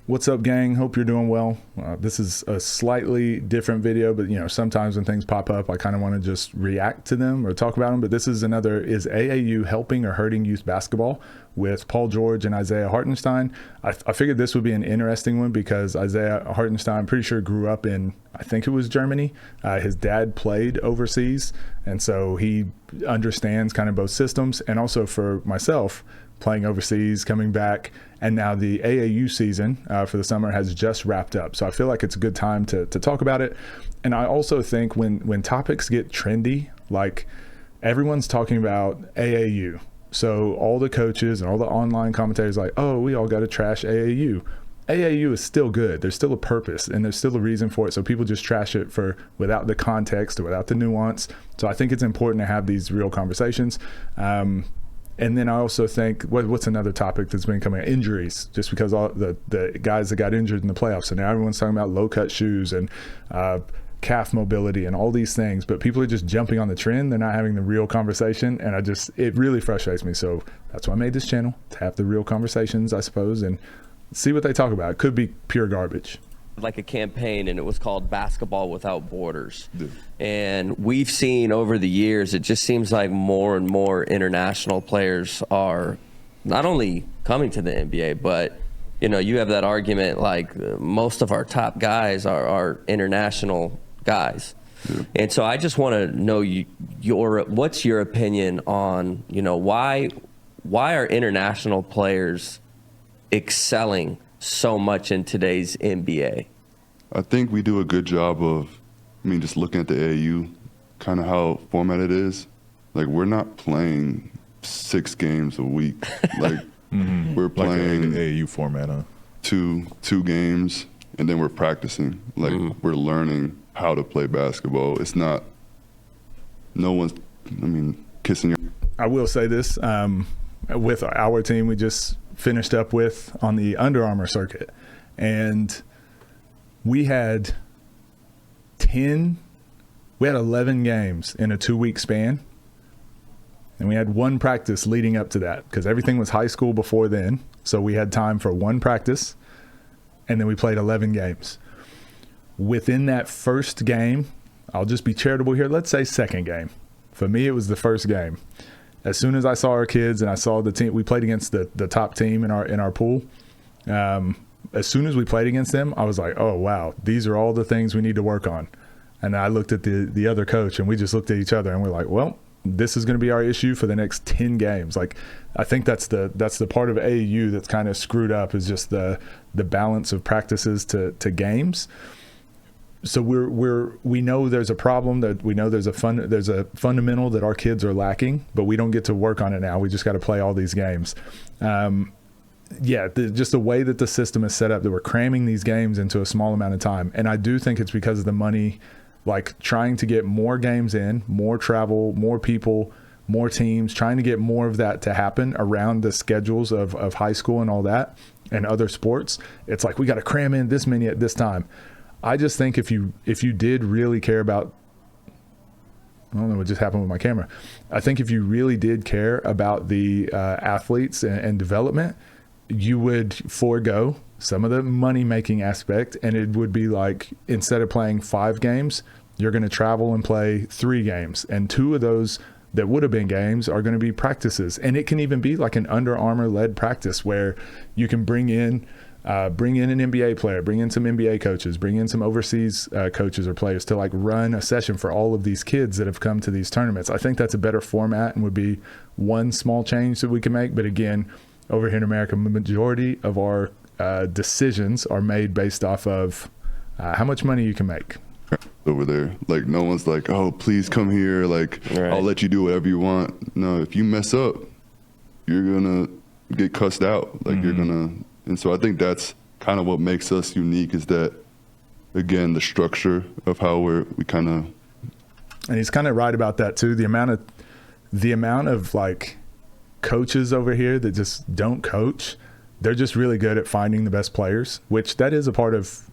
What's up, gang? Hope you're doing well. This is a slightly different video, but sometimes when things pop up, I kind of want to just react to them or talk about them. But this is another, is AAU helping or hurting youth basketball, with Paul George and Isaiah Hartenstein. I figured this would be an interesting one because Isaiah Hartenstein, I'm pretty sure, grew up in, I think it was Germany. His dad played overseas, and so he understands kind of both systems. And also for myself, playing overseas, coming back, and now the AAU season for the summer has just wrapped up. So I feel like it's a good time to talk about it. And I also think when topics get trendy, like everyone's talking about AAU, so all the coaches and all the online commentators like, oh, we all got to trash AAU. AAU is still good. There's still a purpose and there's still a reason for it. So people just trash it without the context or without the nuance. So I think it's important to have these real conversations. And then I also think, what's another topic that's been coming? Injuries, just because all the guys that got injured in the playoffs. So now everyone's talking about low-cut shoes and calf mobility and all these things. But people are just jumping on the trend. They're not having the real conversation. And it really frustrates me. So that's why I made this channel, to have the real conversations, I suppose, and see what they talk about. It could be pure garbage. Like a campaign, and it was called Basketball Without Borders. Yeah. And we've seen over the years, it just seems like more and more international players are not only coming to the NBA, but you have that argument, like most of our top guys are international guys. Yeah. And so I just want to know what's your opinion on why are international players excelling so much in today's NBA? I think we do a good job of, just looking at the AAU, kind of how formatted it is. Like, we're not playing 6 games a week. Like, we're playing like the AAU format, huh? Two games, and then we're practicing. Like, we're learning how to play basketball. It's not, no one's, kissing your. I will say this, with our team, we just finished up with on the Under Armour circuit, and we had 11 games in a 2-week span, and we had one practice leading up to that because everything was high school before then. So we had time for one practice, and then we played 11 games. Within that first game, I'll just be charitable here, let's say second game. For me, it was the first game. As soon as I saw our kids and I saw the team, we played against the top team in our pool. As soon as we played against them, I was like, oh, wow, these are all the things we need to work on. And I looked at the other coach, and we just looked at each other, and we're like, well, this is going to be our issue for the next 10 games. Like, I think that's the part of AAU that's kind of screwed up, is just the balance of practices to games. So we know there's a problem, that we know there's a fundamental that our kids are lacking, but we don't get to work on it now. We just got to play all these games. Just the way that the system is set up, that we're cramming these games into a small amount of time. And I do think it's because of the money, like trying to get more games in, more travel, more people, more teams, trying to get more of that to happen around the schedules of high school and all that and other sports. It's like, we got to cram in this many at this time. I just think if you did really care about, I don't know what just happened with my camera. I think if you really did care about the athletes and development, you would forego some of the money-making aspect, and it would be like, instead of playing 5 games, you're going to travel and play 3 games, and 2 of those that would have been games are going to be practices. And it can even be like an Under Armour-led practice where you can bring in an NBA player, bring in some NBA coaches, bring in some overseas coaches or players to like run a session for all of these kids that have come to these tournaments. I think that's a better format and would be one small change that we can make. But again, over here in America, the majority of our decisions are made based off of how much money you can make. Over there, like, no one's like, oh, please come here, like, right, I'll let you do whatever you want. No, if you mess up, you're gonna get cussed out. Like, you're gonna. And so I think that's kind of what makes us unique, is that, again, the structure of how we kind of. And he's kind of right about that too. The amount of like coaches over here that just don't coach, they're just really good at finding the best players, which that is a part of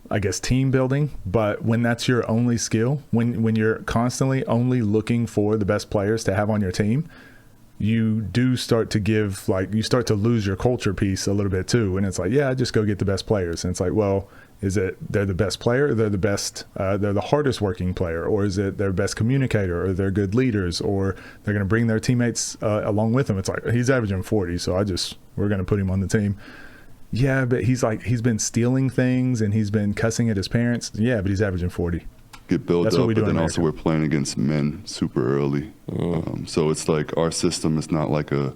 I guess team building. But when that's your only skill, when you're constantly only looking for the best players to have on your team, you do start to give, like, you start to lose your culture piece a little bit too. And it's like, yeah, just go get the best players. And it's like, well, is it they're the best player, or they're the best, they're the hardest working player, or is it their best communicator, or they're good leaders, or they're going to bring their teammates along with them? It's like, he's averaging 40, so we're going to put him on the team. Yeah, but he's been stealing things and he's been cussing at his parents. Yeah, but he's averaging 40. Get built That's up, what we do but in then America. also we're playing against men super early. So it's like our system is not like we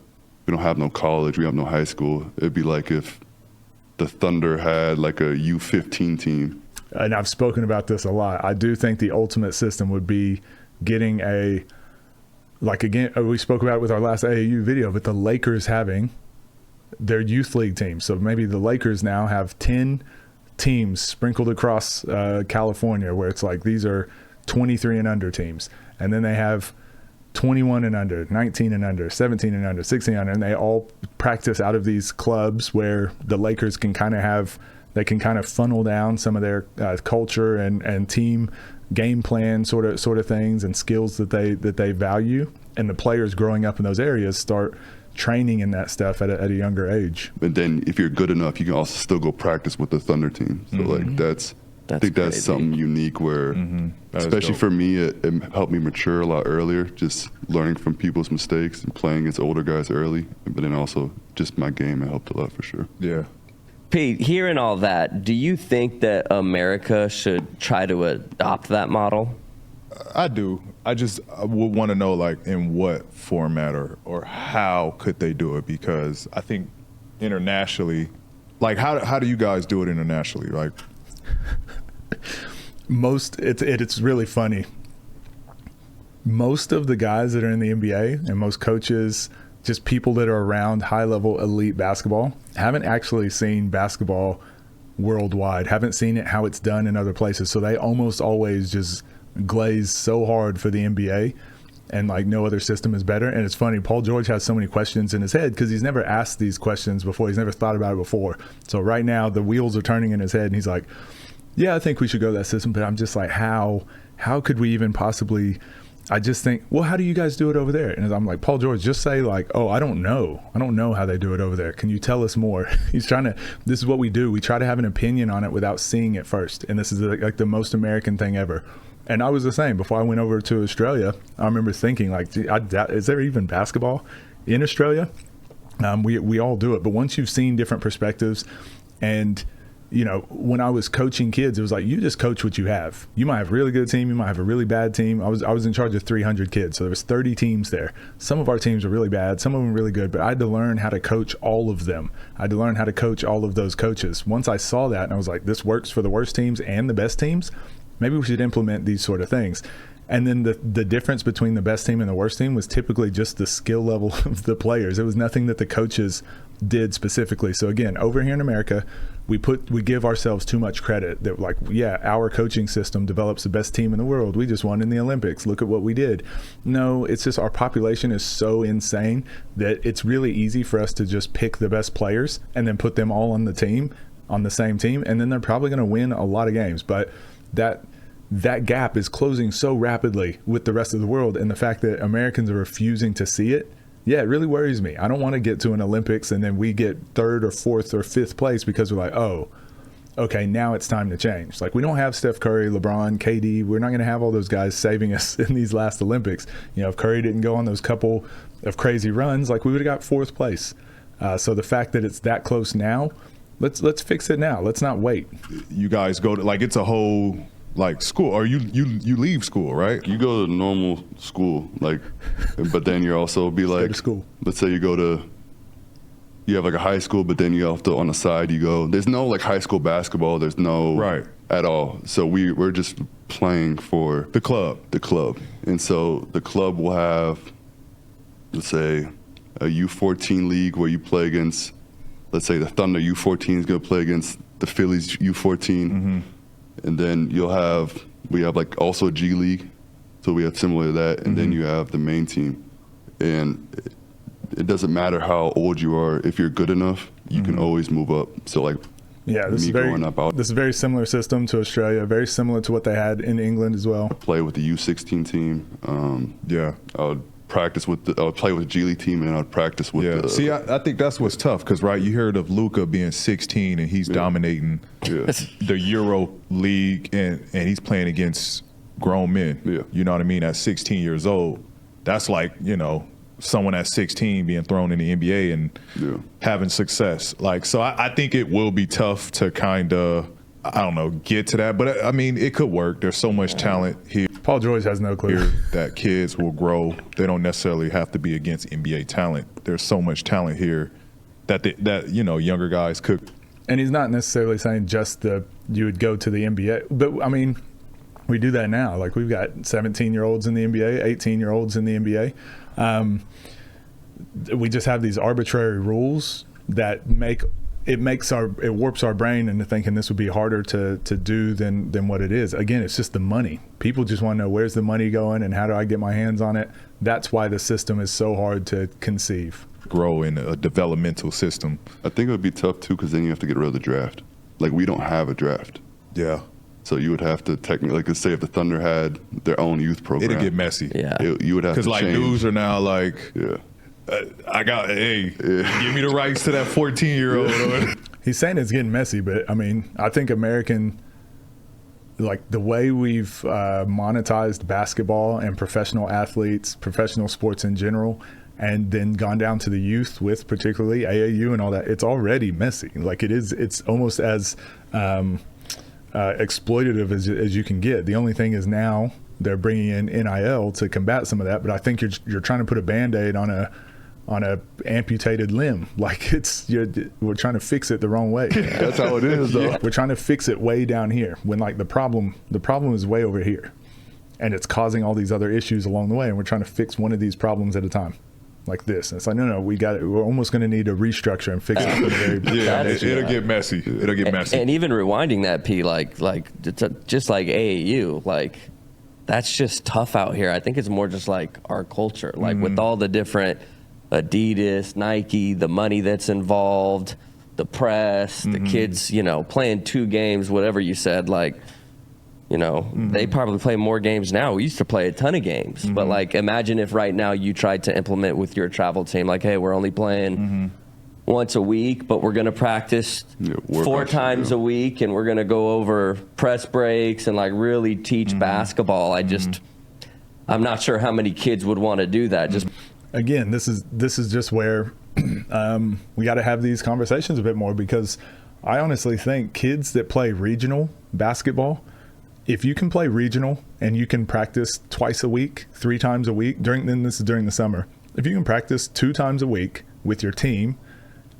don't have no college, we have no high school. It'd be like if the Thunder had like a U15 team. And I've spoken about this a lot. I do think the ultimate system would be getting again, we spoke about it with our last AAU video, but the Lakers having their youth league team. So maybe the Lakers now have 10 teams sprinkled across California, where it's like these are 23 and under teams, and then they have 21 and under, 19 and under, 17 and under, 16 and under, and they all practice out of these clubs where the Lakers can kind of funnel down some of their culture and team game plan sort of things and skills that they value, and the players growing up in those areas start training in that stuff at a younger age. And then if you're good enough, you can also still go practice with the Thunder team. So like I think that's crazy. something unique where, especially for me, it helped me mature a lot earlier, just learning from people's mistakes and playing against older guys early. But then also just my game, it helped a lot for sure. Yeah. Pete, hearing all that, do you think that America should try to adopt that model? I do. I would want to know, like, in what format or how could they do it? Because I think internationally, like, how do you guys do it internationally? Like, it's really funny. Most of the guys that are in the NBA and most coaches, just people that are around high-level elite basketball, haven't actually seen basketball worldwide, haven't seen it how it's done in other places. So they almost always just glaze so hard for the NBA, and like no other system is better. And it's funny, Paul George has so many questions in his head because he's never asked these questions before. He's never thought about it before. So right now the wheels are turning in his head, and he's like, yeah, I think we should go that system. But I'm just like, how could we even possibly? I just think, well, how do you guys do it over there? And I'm like, Paul George, just say like, oh, I don't know how they do it over there. Can you tell us more? This is what we do. We try to have an opinion on it without seeing it first. And this is like the most American thing ever. And I was the same. Before I went over to Australia, I remember thinking like, is there even basketball in Australia? We all do it. But once you've seen different perspectives, and you know, when I was coaching kids, it was like, you just coach what you have. You might have a really good team. You might have a really bad team. I was in charge of 300 kids. So there was 30 teams there. Some of our teams were really bad. Some of them really good, but I had to learn how to coach all of them. I had to learn how to coach all of those coaches. Once I saw that and I was like, this works for the worst teams and the best teams, maybe we should implement these sort of things. And then the difference between the best team and the worst team was typically just the skill level of the players. It was nothing that the coaches did specifically. So again, over here in America, we give ourselves too much credit that like, yeah, our coaching system develops the best team in the world. We just won in the Olympics. Look at what we did. No, it's just our population is so insane that it's really easy for us to just pick the best players and then put them all on the same team, and then they're probably going to win a lot of games. But that gap is closing so rapidly with the rest of the world, and the fact that Americans are refusing to see it, yeah, it really worries me. I don't want to get to an Olympics and then we get third or fourth or fifth place because we're like, oh, okay, now it's time to change. Like, we don't have Steph Curry, LeBron, KD. We're not going to have all those guys saving us in these last Olympics. You know, if Curry didn't go on those couple of crazy runs, like, we would have got fourth place. So the fact that it's that close now, let's fix it now. Let's not wait. You guys go to, like, it's a whole, like, school, or you leave school, right? You go to normal school, like, but then you're also be like, to school. Let's say you have like a high school, but then you have to, on the side, there's no like high school basketball, there's no right at all. So we're just playing for the club. And so the club will have, let's say, a U14 league where you play against, let's say the Thunder U14 is going to play against the Phillies U14. And then we have like also a G League, so we have similar to that, and then you have the main team. And it doesn't matter how old you are, if you're good enough, you can always move up. So like, yeah, this is a very similar system to Australia, very similar to what they had in England as well. Play with the U16 team. Yeah, I would practice with I would play with the G League team, and I'd practice with. See, I think that's what's tough because right, you heard of Luka being 16 and he's dominating the Euro League, and he's playing against grown men. Yeah. You know what I mean? At 16 years old, that's like someone at 16 being thrown in the NBA and having success. Like, so I think it will be tough to kind of, I don't know, get to that. But I mean, it could work. There's so much talent here. Paul George has no clue that kids will grow. They don't necessarily have to be against NBA talent. There's so much talent here that younger guys could. And he's not necessarily saying just you would go to the NBA, but I mean, we do that now. Like, we've got 17-year-olds in the NBA, 18-year-olds in the NBA. We just have these arbitrary rules that it warps our brain into thinking this would be harder to do than what it is. Again, it's just the money. People just want to know, where's the money going and how do I get my hands on it? That's why the system is so hard to conceive. Grow in a developmental system. I think it would be tough too, because then you have to get rid of the draft. Like, we don't have a draft. Yeah. So you would have to technically, like, say if the Thunder had their own youth program, it'd get messy. Yeah. You would have to change. Because, like, dudes are now like, give me the rights to that 14-year-old. He's saying it's getting messy, but, I mean, I think the way we've monetized basketball and professional athletes, professional sports in general, and then gone down to the youth with particularly AAU and all that, it's already messy. Like, it's almost as exploitative as you can get. The only thing is now they're bringing in NIL to combat some of that, but I think you're trying to put a Band-Aid on a amputated limb. Like, we're trying to fix it the wrong way. That's how it is, though. We're trying to fix it way down here when, like, the problem is way over here, and it's causing all these other issues along the way, and we're trying to fix one of these problems at a time. Like this. And it's like, no, we got it. We're almost going to need to restructure and fix it from the very it'll get messy. It'll get messy. And even rewinding that, P, like just like AAU, like, that's just tough out here. I think it's more just like our culture, like with all the different Adidas, Nike, the money that's involved, the press, the kids, playing 2 games, whatever you said, like, they probably play more games now. We used to play a ton of games, but like, imagine if right now you tried to implement with your travel team, like, hey, we're only playing once a week, but we're going to practice 4 times a week, and we're going to go over press breaks and like really teach basketball. I'm not sure how many kids would want to do that. Just again, this is just where we got to have these conversations a bit more, because I honestly think kids that play regional basketball, if you can play regional and you can practice twice a week, 3 times a week, this is during the summer, if you can practice 2 times a week with your team,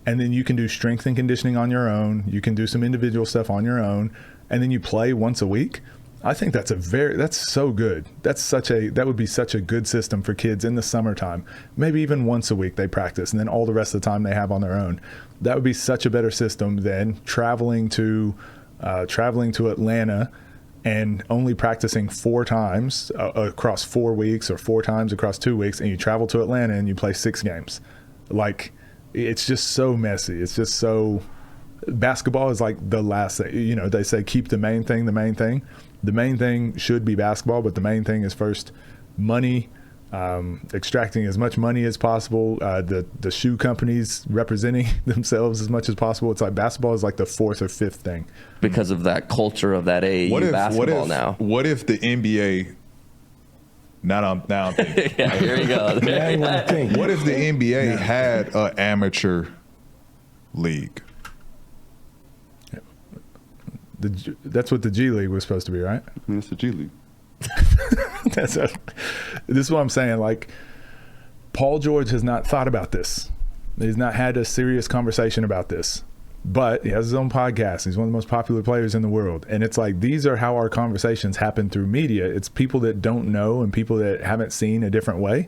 and then you can do strength and conditioning on your own, you can do some individual stuff on your own, and then you play once a week, I think that's so good. That would be such a good system for kids in the summertime. Maybe even once a week they practice, and then all the rest of the time they have on their own. That would be such a better system than traveling to Atlanta and only practicing 4 times across 4 weeks, or 4 times across 2 weeks, and you travel to Atlanta and you play 6 games. Like, it's just so messy. It's just so, basketball is like the last thing. They say keep the main thing the main thing. The main thing should be basketball, but the main thing is first money, extracting as much money as possible, the shoe companies representing themselves as much as possible. It's like basketball is like the 4th or 5th thing. Because of that culture of that AAU basketball now. What if the NBA, now I'm thinking. Yeah, here you go. What if the NBA had an amateur league? That's what the G League was supposed to be, right? It's the G League. This is what I'm saying. Like, Paul George has not thought about this. He's not had a serious conversation about this. But he has his own podcast. He's one of the most popular players in the world. And it's like, these are how our conversations happen through media. It's people that don't know and people that haven't seen a different way.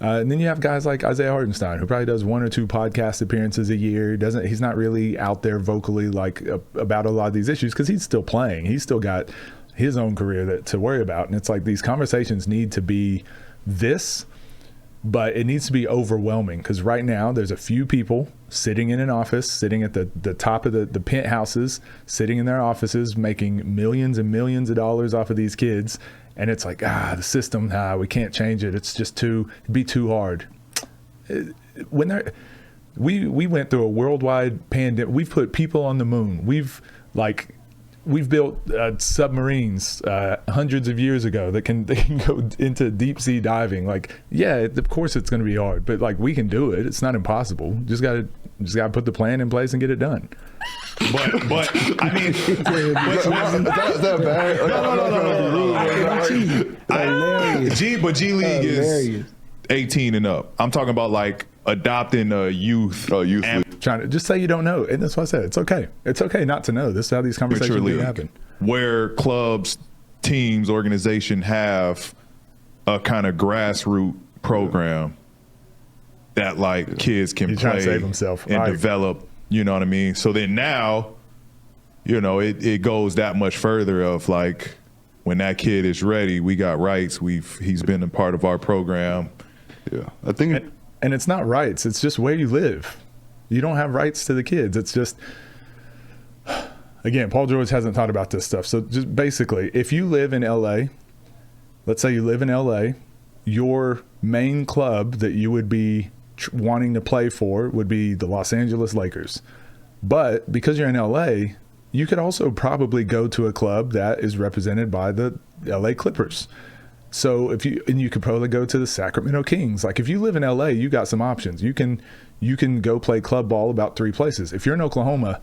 And then you have guys like Isaiah Hartenstein, who probably does 1 or 2 podcast appearances a year. He's not really out there vocally like about a lot of these issues, because he's still playing. He's still got his own career to worry about. And it's like, these conversations need to be this, but it needs to be overwhelming, because right now there's a few people sitting in an office, sitting at the top of the penthouses, sitting in their offices, making millions and millions of dollars off of these kids, and it's like, the system, we can't change it. It's just it'd be too hard. We went through a worldwide pandemic. We've put people on the moon. We've built submarines hundreds of years ago that can go into deep sea diving. Like, yeah, of course it's going to be hard, but like, we can do it. It's not impossible. Just gotta put the plan in place and get it done. But I mean, Is that bad? But G League is 18 and up. I'm talking about like adopting a youth. Trying to just say you don't know, and that's why I said it's okay. It's okay not to know. This is how these conversations do happen. Where clubs, teams, organization have a kind of grassroots program that like kids can play save themselves and develop. You know what I mean? So then now, you know, it goes that much further of like, when that kid is ready, we got rights. He's been a part of our program. Yeah, I think, and it's not rights. It's just where you live. You don't have rights to the kids. It's just, again, Paul George hasn't thought about this stuff. So just basically, if you live in LA, let's say you live in LA, your main club that you would be wanting to play for would be the Los Angeles Lakers. But because you're in LA, you could also probably go to a club that is represented by the LA Clippers. So you could probably go to the Sacramento Kings. Like, if you live in LA, you got some options. You can go play club ball about 3 places. If you're in Oklahoma,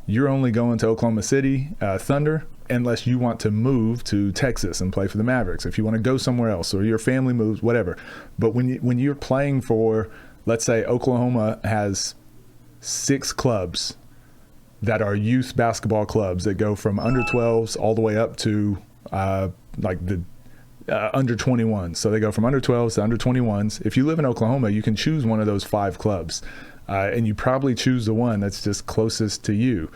you're only going to Oklahoma City Thunder unless you want to move to Texas and play for the Mavericks. If you want to go somewhere else, or your family moves, whatever. But when you're playing for, let's say Oklahoma has 6 clubs that are youth basketball clubs that go from under 12s all the way up to like the under 21s. So they go from under 12s to under 21s. If you live in Oklahoma, you can choose one of those 5 clubs, and you probably choose the one that's just closest to you.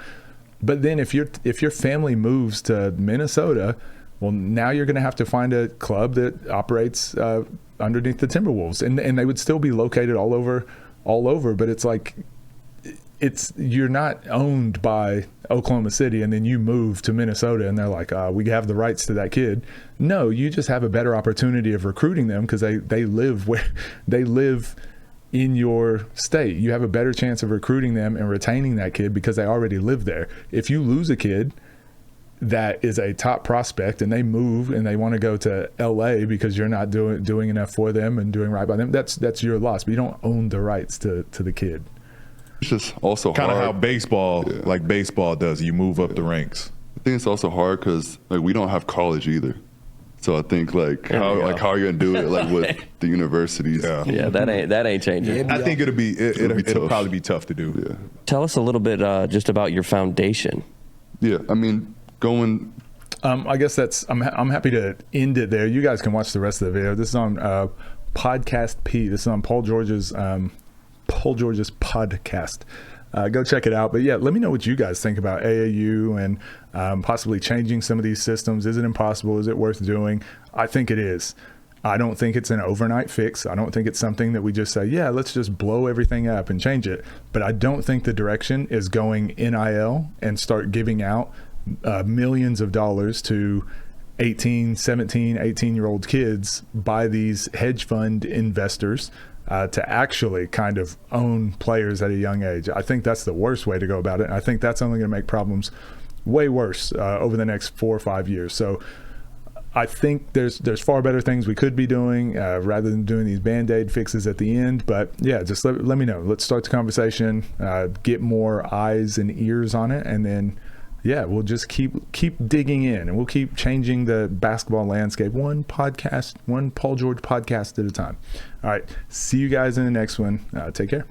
But then if your family moves to Minnesota, well, now you're going to have to find a club that operates underneath the Timberwolves, and they would still be located all over. But it's like, you're not owned by Oklahoma City and then you move to Minnesota and they're like, we have the rights to that kid. No, you just have a better opportunity of recruiting them because they live in your state. You have a better chance of recruiting them and retaining that kid because they already live there. If you lose a kid that is a top prospect and they move and they want to go to LA because you're not doing enough for them and doing right by them, that's your loss. But you don't own the rights to the kid. It's just also kind of hard. how baseball, like baseball does. You move up the ranks. I think it's also hard because like we don't have college either. So I think how are you gonna do it like with the universities? Yeah, that ain't changing. I think it'll probably be tough to do. Yeah. Tell us a little bit just about your foundation. Yeah, I mean, going. I guess I'm happy to end it there. You guys can watch the rest of the video. This is on Podcast P. This is on Paul George's podcast. Go check it out. But yeah, let me know what you guys think about AAU and possibly changing some of these systems. Is it impossible? Is it worth doing? I think it is. I don't think it's an overnight fix. I don't think it's something that we just say, yeah, let's just blow everything up and change it. But I don't think the direction is going NIL and start giving out millions of dollars to 18, 17, 18-year-old kids by these hedge fund investors to actually kind of own players at a young age. I think that's the worst way to go about it. And I think that's only going to make problems way worse over the next 4 or 5 years. So I think there's far better things we could be doing rather than doing these Band-Aid fixes at the end. But yeah, just let me know. Let's start the conversation, get more eyes and ears on it, and then yeah, we'll just keep digging in, and we'll keep changing the basketball landscape one Paul George podcast at a time. All right, see you guys in the next one. Take care.